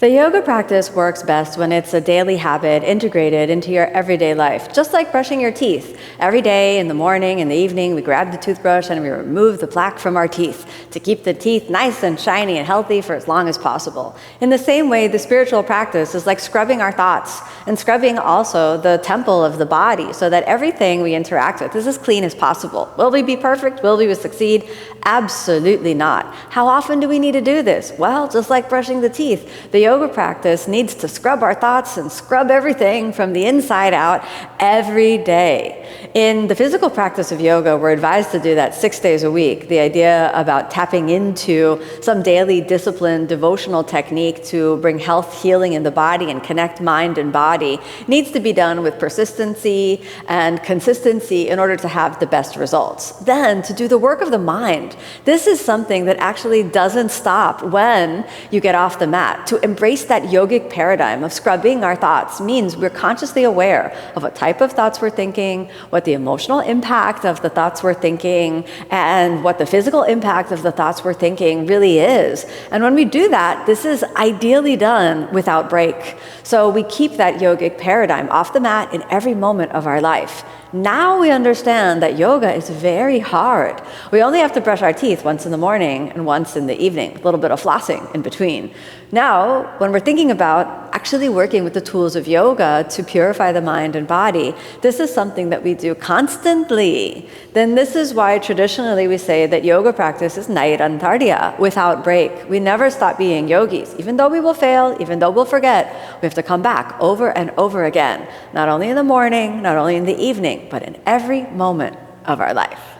The yoga practice works best when it's a daily habit integrated into your everyday life, just like brushing your teeth. Every day in the morning, in the evening, we grab the toothbrush and we remove the plaque from our teeth to keep the teeth nice and shiny and healthy for as long as possible. In the same way, the spiritual practice is like scrubbing our thoughts and scrubbing also the temple of the body so that everything we interact with is as clean as possible. Will we be perfect? Will we succeed? Absolutely not. How often do we need to do this? Well, just like brushing the teeth, the yoga practice needs to scrub our thoughts and scrub everything from the inside out every day. In the physical practice of yoga, we're advised to do that 6 days a week. The idea about tapping into some daily discipline, devotional technique to bring health, healing in the body and connect mind and body needs to be done with persistency and consistency in order to have the best results. Then, to do the work of the mind, this is something that actually doesn't stop when you get off the mat. To embrace that yogic paradigm of scrubbing our thoughts means we're consciously aware of what type of thoughts we're thinking, what the emotional impact of the thoughts we're thinking, and what the physical impact of the thoughts we're thinking really is. And when we do that, this is ideally done without break. So we keep that yogic paradigm off the mat in every moment of our life. Now we understand that yoga is very hard. We only have to brush our teeth once in the morning and once in the evening, a little bit of flossing in between. Now, when we're thinking about actually working with the tools of yoga to purify the mind and body, this is something that we do constantly. Then this is why traditionally we say that yoga practice is nairantarya, without break. We never stop being yogis. Even though we will fail, even though we'll forget, we have to come back over and over again, not only in the morning, not only in the evening, but in every moment of our life.